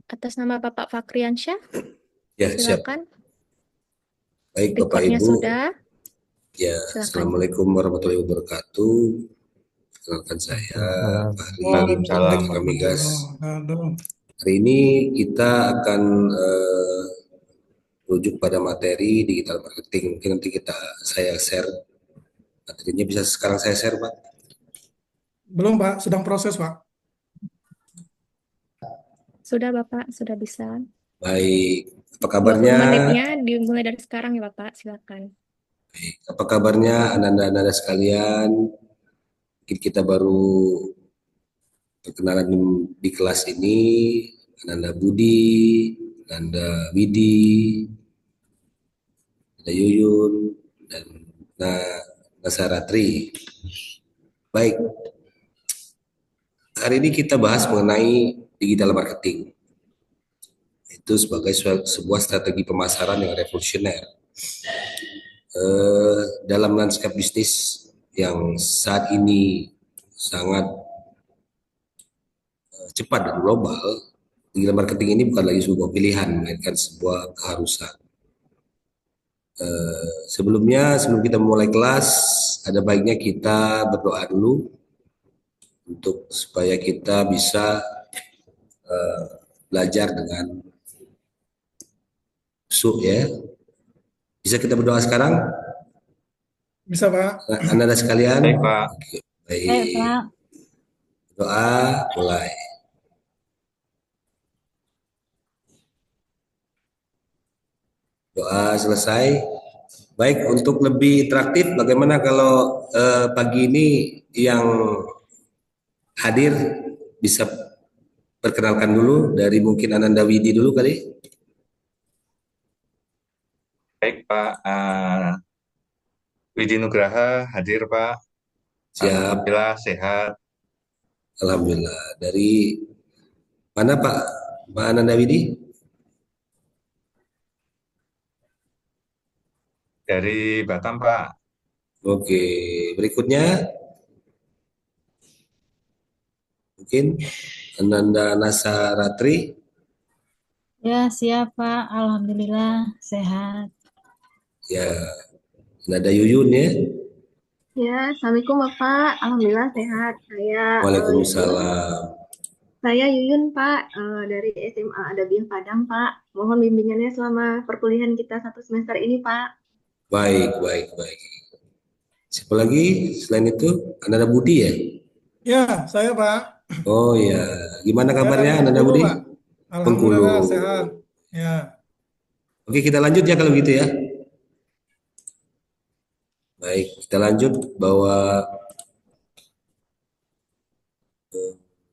Atas nama Bapak Fakriansyah, Ya, siap. silakan. Baik, Bapak Recordnya Ibu. sudah, Ya, silakan. Assalamualaikum warahmatullahi wabarakatuh. Kenalkan saya Waalaikumsalam. Fahri, Waalaikumsalam Praktek Kamigas. warahmatullahi wabarakatuh. Hari ini kita akan merujuk pada materi digital marketing. Mungkin nanti saya share materinya. Bisa sekarang saya share, Pak? Belum, Pak, sedang proses, Pak. Sudah Bapak, sudah bisa. Baik, apa 20 kabarnya? menitnya dimulai dari sekarang ya Bapak, silakan. Baik, apa kabarnya Anda-anda sekalian? Mungkin kita baru perkenalan di kelas ini. Ananda Budi, Ananda Widi, ada Yuyun, dan Nasaratri. Baik, hari ini kita bahas mengenai digital marketing. Itu sebagai sebuah strategi pemasaran yang revolusioner. Dalam lanskap bisnis yang saat ini sangat cepat dan global, digital marketing ini bukan lagi sebuah pilihan, melainkan sebuah keharusan. Sebelum kita memulai kelas, ada baiknya kita berdoa dulu untuk supaya kita bisa belajar dengan ya. Bisa kita berdoa sekarang, Bisa, Pak? Anda sekalian. Baik, Pak. Oke, Baik, baik. Pak. Doa mulai. Doa selesai. Baik, untuk lebih interaktif, bagaimana kalau pagi ini yang hadir bisa perkenalkan dulu dari mungkin Ananda Widi dulu kali. Baik, Pak. Widi Nugraha hadir, Pak. Siap. Alhamdulillah sehat. Alhamdulillah. Dari mana Pak? Pak Ananda Widi? Dari Batam, Pak. Oke. Berikutnya mungkin Ananda Nasaratri. Ya, siap, Pak. Alhamdulillah sehat. Ya, Ananda Yuyun ya. Ya, Assalamualaikum Bapak. Alhamdulillah sehat. Yuyun. Waalaikumsalam. Saya Yuyun Pak, dari SMA Adabiah Padang Pak. Mohon bimbingannya selama perkuliahan kita satu semester ini Pak. Baik, baik, baik. Siapa lagi selain itu? Ananda Budi ya? Ya, saya, Pak. Oh ya, gimana Saya dari kabarnya Ananda Bengkulu, Budi? Pak. Bengkulu. Alhamdulillah sehat. Ya. Oke, kita lanjut ya kalau gitu ya. Baik, kita lanjut bahwa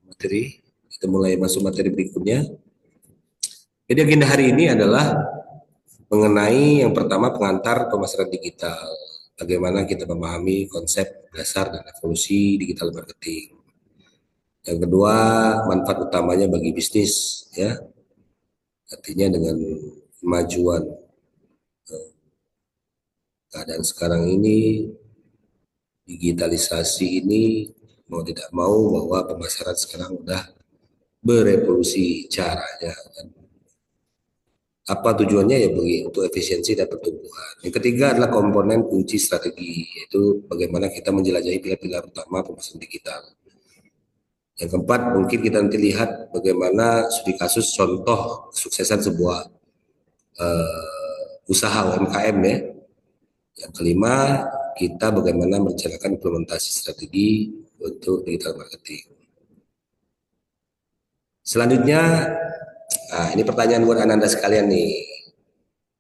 materi. Kita mulai masuk materi berikutnya. Jadi agenda hari ini adalah mengenai yang pertama pengantar pemasaran digital. Bagaimana kita memahami konsep dasar dan evolusi digital marketing. Yang kedua, manfaat utamanya bagi bisnis ya. Artinya dengan kemajuan keadaan sekarang ini, digitalisasi ini mau tidak mau bahwa pemasaran sekarang udah berevolusi caranya. Apa tujuannya ya bagi untuk efisiensi dan pertumbuhan. Yang ketiga adalah komponen kunci strategi, yaitu bagaimana kita menjelajahi pilar-pilar utama pemasaran digital. Yang keempat mungkin kita nanti lihat bagaimana studi kasus contoh kesuksesan sebuah usaha UMKM ya. Yang kelima kita bagaimana merencanakan implementasi strategi untuk digital marketing. Selanjutnya, ini pertanyaan buat Ananda sekalian nih.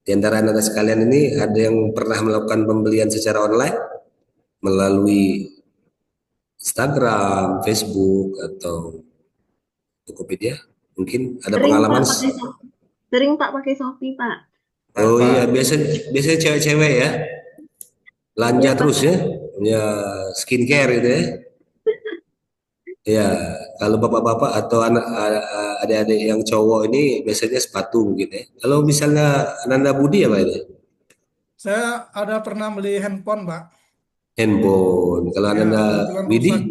Di antara Anda sekalian ini ada yang pernah melakukan pembelian secara online melalui Instagram, Facebook, atau Tokopedia? Mungkin ada Sering Pak pengalaman? pakai Shopee. Sering Pak pakai Shopee Pak. Oh iya, biasanya cewek-cewek ya, belanja Iya Pak. terus ya, ya skincare gitu ya. Ya, kalau bapak-bapak atau adik-adik yang cowok ini biasanya sepatu mungkin ya. Kalau misalnya Ananda Budi apa itu? Saya ada pernah beli handphone, Pak. Handphone. Kalau Ya, Ananda kebetulan Widi? rusak.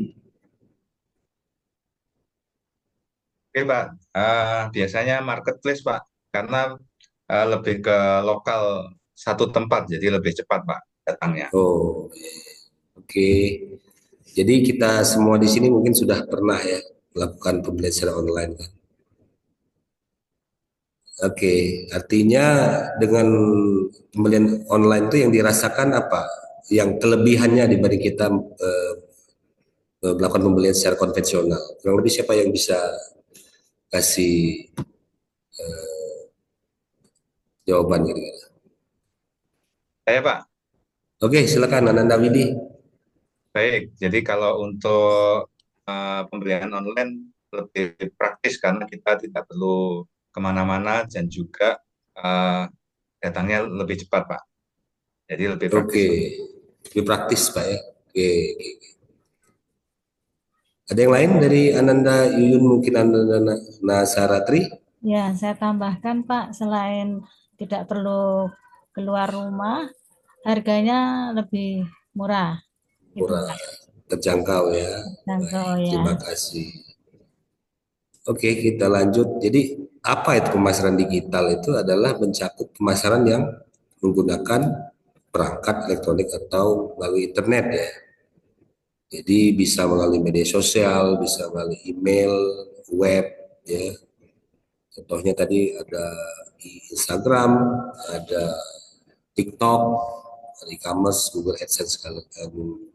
Oke, Pak. Biasanya marketplace, Pak, karena lebih ke lokal satu tempat, jadi lebih cepat, Pak, datangnya. Oh, oke. Jadi kita semua di sini mungkin sudah pernah ya melakukan pembelian secara online kan. Oke, artinya dengan pembelian online itu yang dirasakan apa? Yang kelebihannya dibanding kita melakukan pembelian secara konvensional. Kurang lebih siapa yang bisa kasih jawaban gitu. Saya, Pak, Oke, silakan Ananda Widi. baik. Jadi kalau untuk pembelian online lebih praktis karena kita tidak perlu kemana-mana dan juga eh, datangnya lebih cepat, Pak. Jadi lebih praktis, Oke, Pak. lebih praktis Pak ya. Oke, oke. Ada yang lain dari Ananda Yuyun mungkin Ananda Nasaratri? Ya, saya tambahkan Pak, selain tidak perlu keluar rumah, harganya lebih murah. Gitu Murah, Pak. terjangkau ya. Jangkau Baik, ya. terima kasih. Oke, kita lanjut. Jadi apa itu pemasaran digital? Itu adalah mencakup pemasaran yang menggunakan perangkat elektronik atau melalui internet ya. Jadi bisa melalui media sosial, bisa melalui email, web, ya. Contohnya tadi ada di Instagram, ada TikTok, ada e-commerce, Google AdSense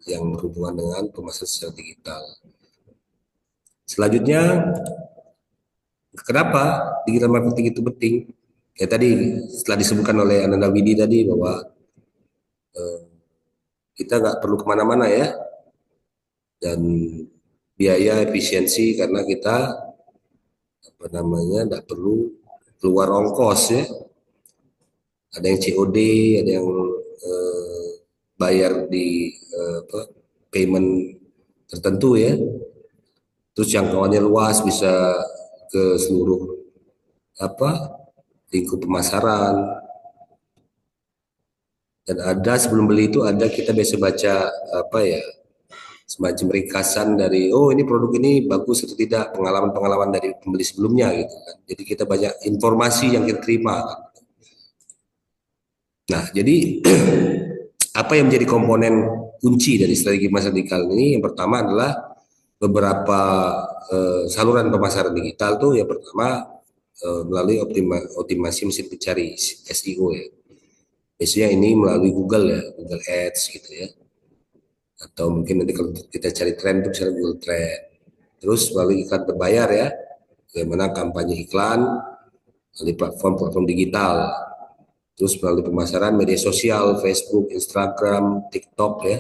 yang berhubungan dengan pemasaran secara digital. Selanjutnya, kenapa digital marketing itu penting? Ya tadi setelah disebutkan oleh Ananda Widi tadi bahwa kita nggak perlu kemana-mana ya, dan biaya efisiensi karena kita apa namanya nggak perlu keluar ongkos ya. Ada yang COD, ada yang eh, bayar di payment tertentu ya. Terus jangkauannya luas, bisa ke seluruh apa lingkup pemasaran. Dan ada sebelum beli itu ada kita biasa baca apa ya semacam ringkasan dari oh ini produk ini bagus atau tidak, pengalaman-pengalaman dari pembeli sebelumnya gitu kan. Jadi kita banyak informasi yang kita terima kan. Nah, jadi apa yang menjadi komponen kunci dari strategi pemasaran digital ini? Yang pertama adalah beberapa saluran pemasaran digital tuh. Yang pertama melalui optimasi mesin pencari SEO ya. Biasanya ini melalui Google ya, Google Ads gitu ya. Atau mungkin nanti kalau kita cari tren itu misalnya Google Trend. Terus melalui iklan berbayar ya, bagaimana kampanye iklan melalui platform-platform digital. Terus melalui pemasaran media sosial, Facebook, Instagram, TikTok ya.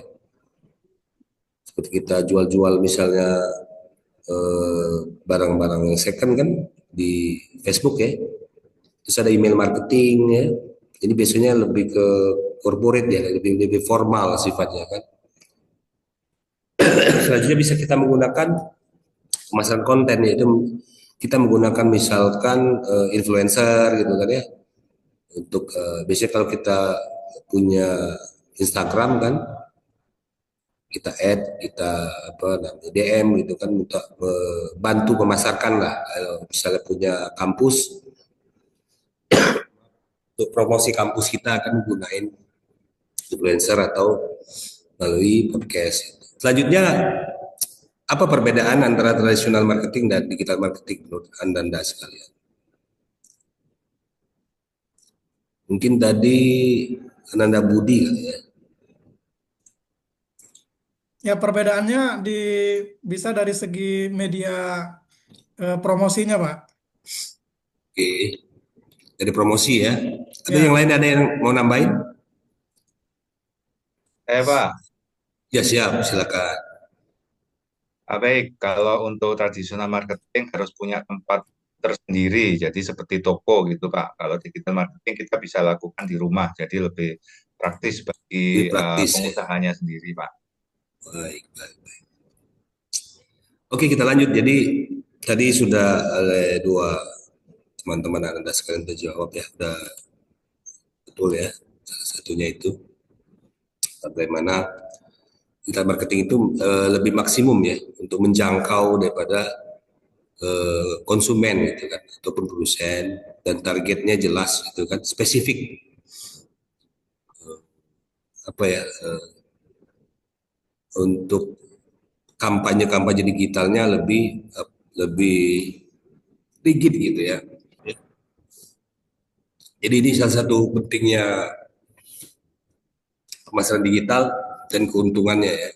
Seperti kita jual-jual misalnya barang-barang yang second kan di Facebook ya. Terus ada email marketing ya. Ini biasanya lebih ke corporate ya, lebih formal sifatnya kan. Selanjutnya bisa kita menggunakan pemasaran konten yaitu kita menggunakan misalkan influencer gitu kan ya. Untuk biasanya kalau kita punya Instagram kan kita add, kita apa namanya DM gitu kan untuk bantu memasarkan lah. Kalau misalnya punya kampus untuk promosi kampus kita akan menggunakan influencer atau melalui podcast. Selanjutnya apa perbedaan antara tradisional marketing dan digital marketing menurut Anda sekalian? Mungkin tadi Ananda Budi kali ya. Ya, perbedaannya bisa dari segi media promosinya, Pak. Oke, dari promosi ya. Ada Ya, yang lain ada yang mau nambahin? Pak, Ya siap, silakan. baik. Kalau untuk tradisional marketing harus punya tempat tersendiri, jadi seperti toko gitu, Pak. Kalau digital marketing kita bisa lakukan di rumah, jadi lebih praktis Lebih bagi praktis ya. pengusahanya sendiri, Pak. Baik, baik, baik. Oke, kita lanjut. Jadi tadi sudah oleh dua teman-teman Anda sekalian terjawab ya. Sudah betul ya. Salah satunya itu bagaimana digital marketing itu lebih maksimum ya untuk menjangkau daripada konsumen gitu kan ataupun produsen, dan targetnya jelas gitu kan, spesifik, apa ya, untuk kampanye-kampanye digitalnya lebih rigid gitu ya. Jadi ini salah satu pentingnya pemasaran digital dan keuntungannya ya.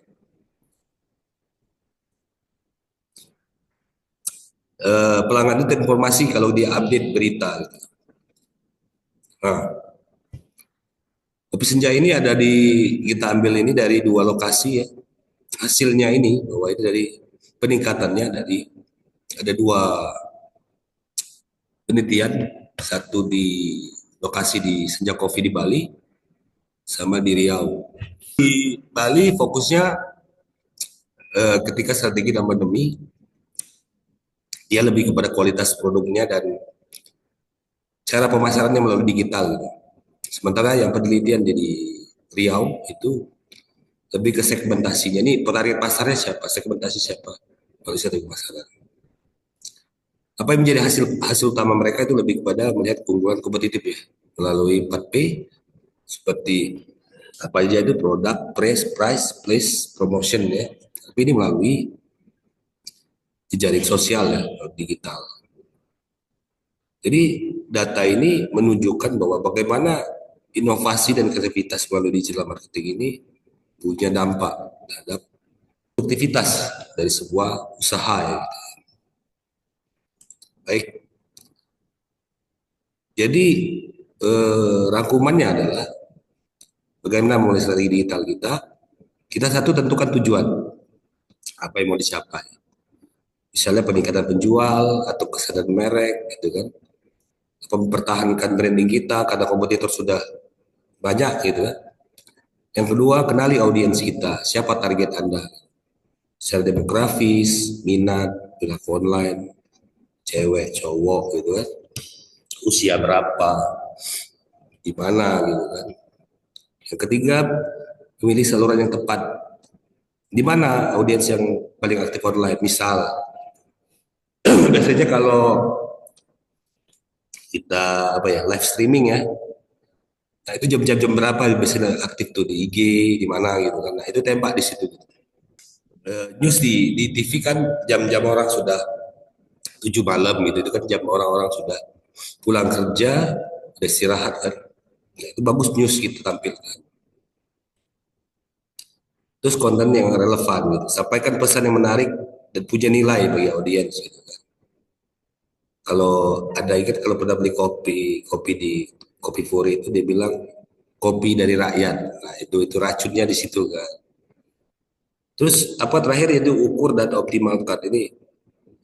Pelanggan itu informasi kalau dia update berita gitu. Nah, Kopi Senja ini kita ambil ini dari 2 lokasi ya. Hasilnya ini bahwa ini dari peningkatannya ada 2 penelitian, satu di lokasi di Senja Coffee di Bali sama di Riau. Di Bali fokusnya ketika strategi dan pandemi dia lebih kepada kualitas produknya dan cara pemasarannya melalui digital gitu. Sementara yang penelitian di Riau itu lebih ke segmentasinya. Ini penarik pasarnya siapa, segmentasi siapa, kalau strategi pemasaran. Apa yang menjadi hasil utama mereka itu lebih kepada melihat keunggulan kompetitif ya, melalui 4P seperti apa aja itu produk, price, place, promotion ya. Tapi ini melalui jejaring sosial ya, digital. Jadi data ini menunjukkan bahwa bagaimana inovasi dan kreativitas melalui digital marketing ini punya dampak terhadap produktivitas dari sebuah usaha ya. Baik, jadi rangkumannya adalah bagaimana mulai strategi digital kita satu tentukan tujuan apa yang mau dicapai. Misalnya peningkatan penjual atau kesadaran merek gitu kan. Mempertahankan branding kita karena kompetitor sudah banyak gitu kan. Yang kedua, kenali audiens kita, siapa target Anda secara demografis, minat, perilaku online, cewek, cowok gitu kan, usia berapa, di mana gitu kan. Yang ketiga, memilih saluran yang tepat. Di mana audiens yang paling aktif online? Misal, biasanya kalau kita live streaming ya, nah itu jam-jam berapa biasanya aktif tuh di IG, di mana gitu kan. Nah itu tembak di situ. News di TV kan jam-jam orang sudah 7 malam gitu, itu kan jam orang-orang sudah pulang kerja, udah istirahat kan. Ya, itu bagus news gitu tampilkan. Terus konten yang relevan gitu, sampaikan pesan yang menarik dan punya nilai bagi audiens gitu kan. Kalau ada ingat kalau pernah beli kopi di Kopi Furi itu dia bilang kopi dari rakyat. Nah, itu racunnya di situ kan. Terus apa terakhir itu ukur dan optimalkan ini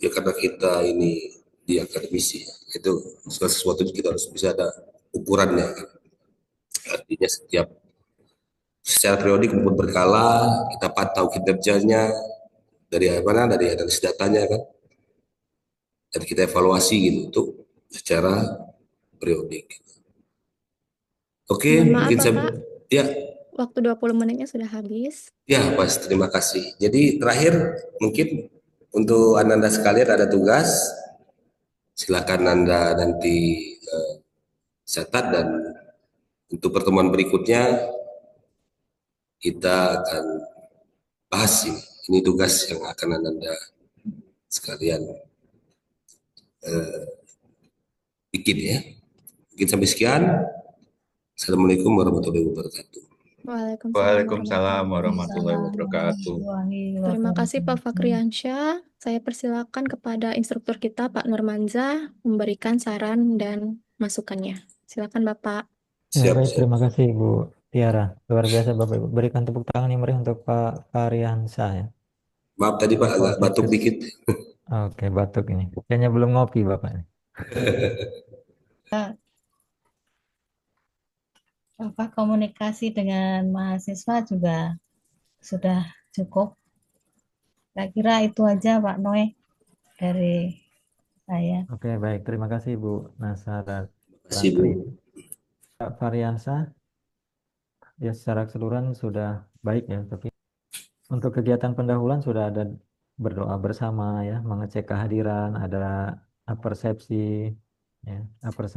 ya karena kita ini di akademisi ya. Itu segala sesuatu kita harus bisa ada ukurannya kan. Artinya secara periodik maupun berkala kita pantau kinerjanya dari mana, dari analisis datanya kan, dan kita evaluasi gitu untuk secara periodik. Oke, Mohon maaf mungkin Bapak, ya. waktu 20 menitnya sudah habis. Ya, Mas, terima kasih. Jadi terakhir mungkin untuk Anda sekalian ada tugas, silakan Anda nanti catat, dan untuk pertemuan berikutnya kita akan bahas ini. Ini tugas yang akan Anda sekalian bikin ya. Mungkin sampai sekian. Assalamualaikum warahmatullahi wabarakatuh. Waalaikumsalam warahmatullahi wabarakatuh. Terima kasih Pak Fakriansyah. Saya persilakan kepada instruktur kita Pak Nurmanza memberikan saran dan masukannya. Silakan Bapak. Ya, Siap, baik, siap. terima kasih Ibu Tiara. Luar biasa Bapak Ibu. Berikan tepuk tangan yang meriah untuk Pak Faryansyah ya. Maaf tadi Pak agak batuk dikit. Oke, batuk ini. Kayaknya belum ngopi Bapak ini. Komunikasi dengan mahasiswa juga sudah cukup. Saya kira itu aja Pak Noe dari saya. Oke, baik. Terima kasih Bu Nasara Terima kasih Bu. Santri. Pak Faryansyah, ya secara keseluruhan sudah baik ya, tapi untuk kegiatan pendahuluan sudah ada berdoa bersama ya, mengecek kehadiran, ada persepsi ya,